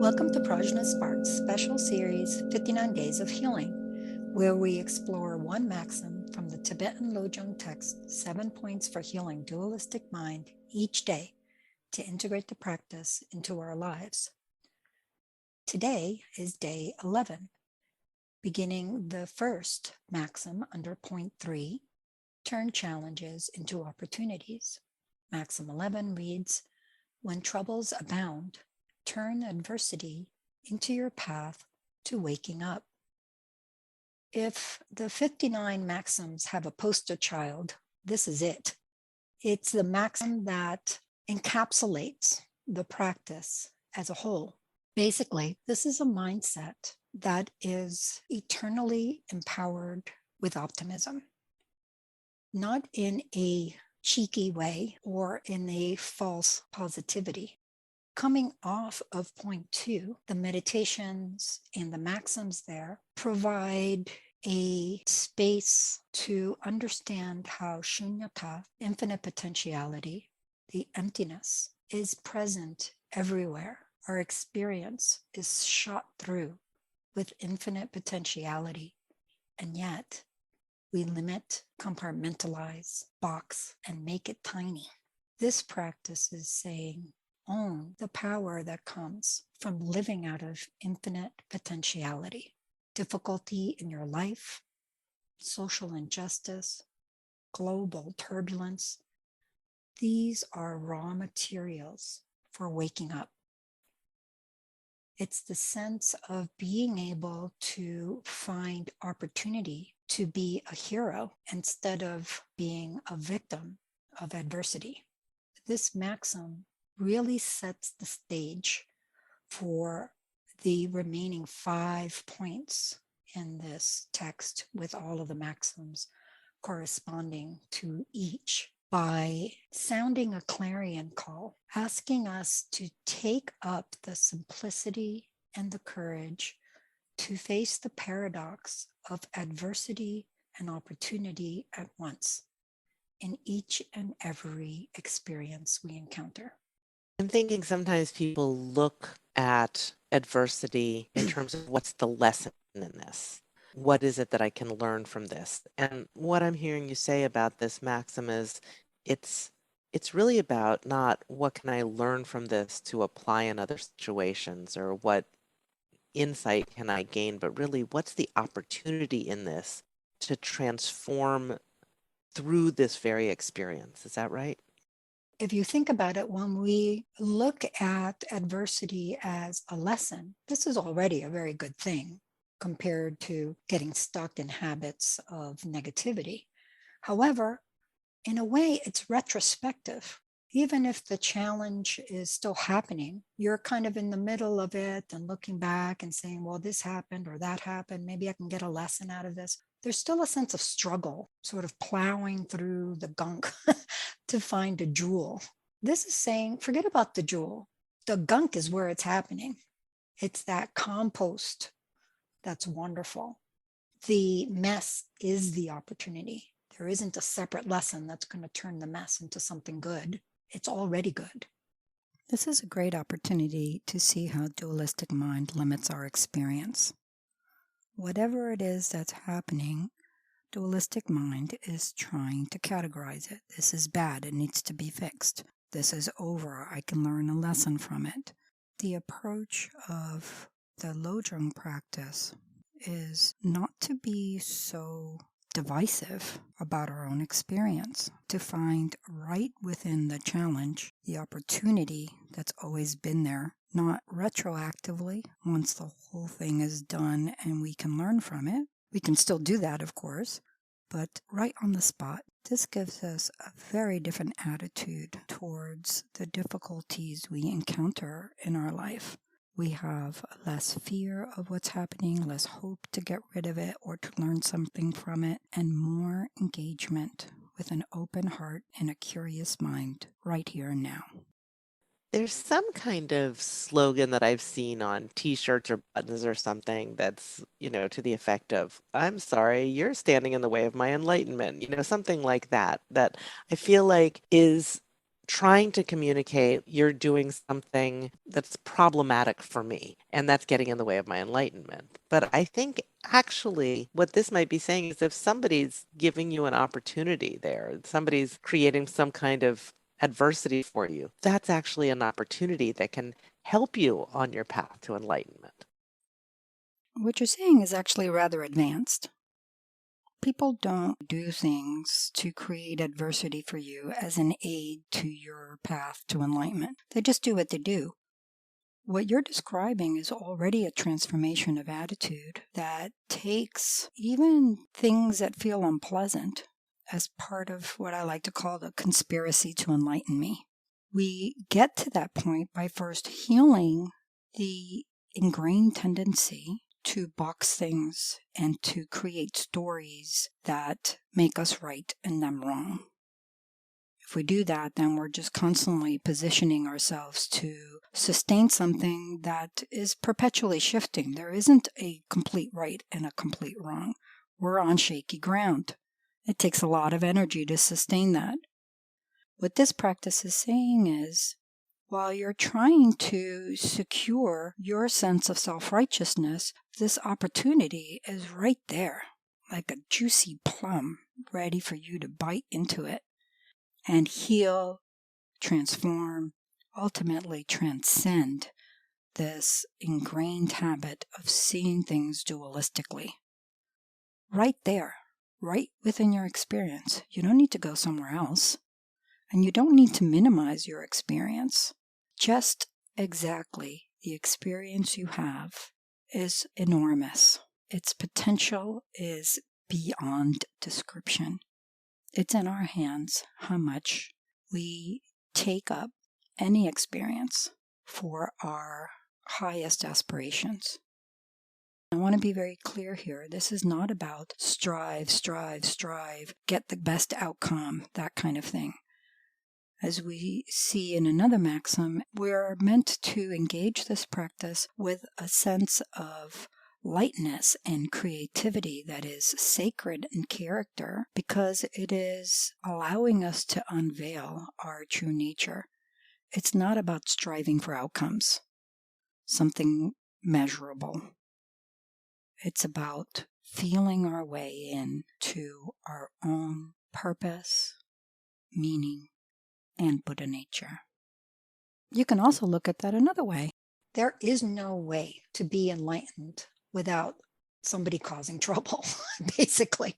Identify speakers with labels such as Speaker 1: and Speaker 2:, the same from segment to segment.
Speaker 1: Welcome to PRAJNA SPARKS special series 59 Days of Healing, where we explore one maxim from the Tibetan Lojong text, 7 points for healing dualistic mind each day to integrate the practice into our lives. Today is day 11, beginning the first maxim under point 3, turn challenges into opportunities. Maxim 11 reads, when troubles abound, turn adversity into your path to waking up. If the 59 maxims have a poster child, this is it. It's the maxim that encapsulates the practice as a whole. Basically, this is a mindset that is eternally empowered with optimism, not in a cheeky way or in a false positivity. Coming off of point 2, the meditations and the maxims there provide a space to understand how shunyata, infinite potentiality, the emptiness, is present everywhere. Our experience is shot through with infinite potentiality, and yet we limit, compartmentalize, box, and make it tiny. This practice is saying, own the power that comes from living out of infinite potentiality. Difficulty in your life, social injustice, global turbulence, these are raw materials for waking up. It's the sense of being able to find opportunity to be a hero instead of being a victim of adversity. This maxim really sets the stage for the remaining 5 points in this text, with all of the maxims corresponding to each, by sounding a clarion call, asking us to take up the simplicity and the courage to face the paradox of adversity and opportunity at once in each and every experience we encounter.
Speaker 2: I'm thinking sometimes people look at adversity in terms of what's the lesson in this? What is it that I can learn from this? And what I'm hearing you say about this maxim is it's really about not what can I learn from this to apply in other situations, or what insight can I gain, but really what's the opportunity in this to transform through this very experience. Is that right?
Speaker 1: If you think about it, when we look at adversity as a lesson, this is already a very good thing compared to getting stuck in habits of negativity. However, in a way, it's retrospective. Even if the challenge is still happening, you're kind of in the middle of it and looking back and saying, well, this happened or that happened. Maybe I can get a lesson out of this. There's still a sense of struggle, sort of plowing through the gunk to find a jewel. This is saying, forget about the jewel. The gunk is where it's happening. It's that compost that's wonderful. The mess is the opportunity. There isn't a separate lesson that's going to turn the mess into something good. It's already good.
Speaker 3: This is a great opportunity to see how dualistic mind limits our experience. Whatever it is that's happening, dualistic mind is trying to categorize it. This is bad, it needs to be fixed. This is over, I can learn a lesson from it. The approach of the Lodro practice is not to be so divisive about our own experience, to find right within the challenge the opportunity that's always been there, not retroactively once the whole thing is done and we can learn from it. We can still do that, of course, but right on the spot. This gives us a very different attitude towards the difficulties we encounter in our life. We have less fear of what's happening, less hope to get rid of it or to learn something from it, and more engagement with an open heart and a curious mind right here and now.
Speaker 2: There's some kind of slogan that I've seen on t-shirts or buttons or something that's, to the effect of, I'm sorry, you're standing in the way of my enlightenment, something like that, that I feel like is trying to communicate you're doing something that's problematic for me, and that's getting in the way of my enlightenment. But I think actually what this might be saying is if somebody's giving you an opportunity there, somebody's creating some kind of adversity for you, that's actually an opportunity that can help you on your path to enlightenment.
Speaker 3: What you're saying is actually rather advanced. People don't do things to create adversity for you as an aid to your path to enlightenment. They just do what they do. What you're describing is already a transformation of attitude that takes even things that feel unpleasant as part of what I like to call the conspiracy to enlighten me. We get to that point by first healing the ingrained tendency to box things and to create stories that make us right and them wrong. If we do that, then we're just constantly positioning ourselves to sustain something that is perpetually shifting. There isn't a complete right and a complete wrong. We're on shaky ground. It takes a lot of energy to sustain that. What this practice is saying is, while you're trying to secure your sense of self-righteousness, this opportunity is right there, like a juicy plum, ready for you to bite into it and heal, transform, ultimately transcend this ingrained habit of seeing things dualistically. Right there, right within your experience. You don't need to go somewhere else. And you don't need to minimize your experience. Just exactly the experience you have is enormous. Its potential is beyond description. It's in our hands how much we take up any experience for our highest aspirations. I want to be very clear here. This is not about strive, get the best outcome, that kind of thing. As we see in another maxim, we're meant to engage this practice with a sense of lightness and creativity that is sacred in character because it is allowing us to unveil our true nature. It's not about striving for outcomes, something measurable. It's about feeling our way into our own purpose, meaning, and Buddha nature. You can also look at that another way.
Speaker 1: There is no way to be enlightened without somebody causing trouble, basically.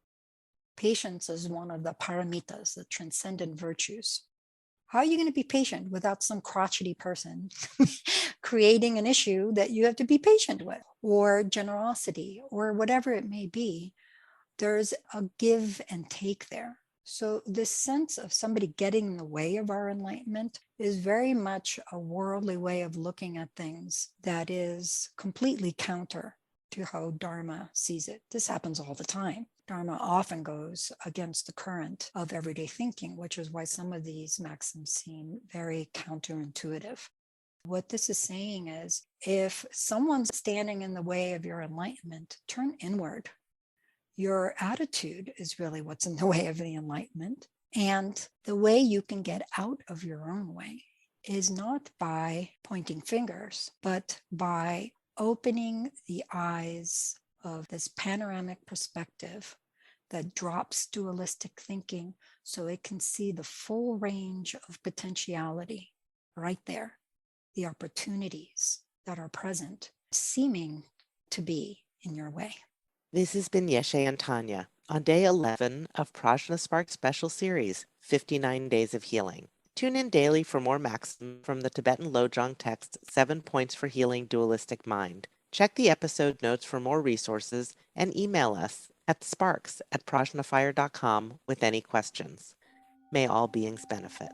Speaker 1: Patience is one of the paramitas, the transcendent virtues. How are you going to be patient without some crotchety person creating an issue that you have to be patient with, or generosity, or whatever it may be? There's a give and take there. So this sense of somebody getting in the way of our enlightenment is very much a worldly way of looking at things that is completely counter to how Dharma sees it. This happens all the time. Dharma often goes against the current of everyday thinking, which is why some of these maxims seem very counterintuitive. What this is saying is, if someone's standing in the way of your enlightenment, turn inward. Your attitude is really what's in the way of the enlightenment. And the way you can get out of your own way is not by pointing fingers, but by opening the eyes of this panoramic perspective that drops dualistic thinking so it can see the full range of potentiality right there, the opportunities that are present, seeming to be in your way.
Speaker 2: This has been Yeshe and Tanya on day 11 of PRAJNA SPARKS special series, 59 Days of Healing. Tune in daily for more maxims from the Tibetan Lojong text, 7 Points for Healing Dualistic Mind. Check the episode notes for more resources and email us at sparks@prajnafire.com with any questions. May all beings benefit.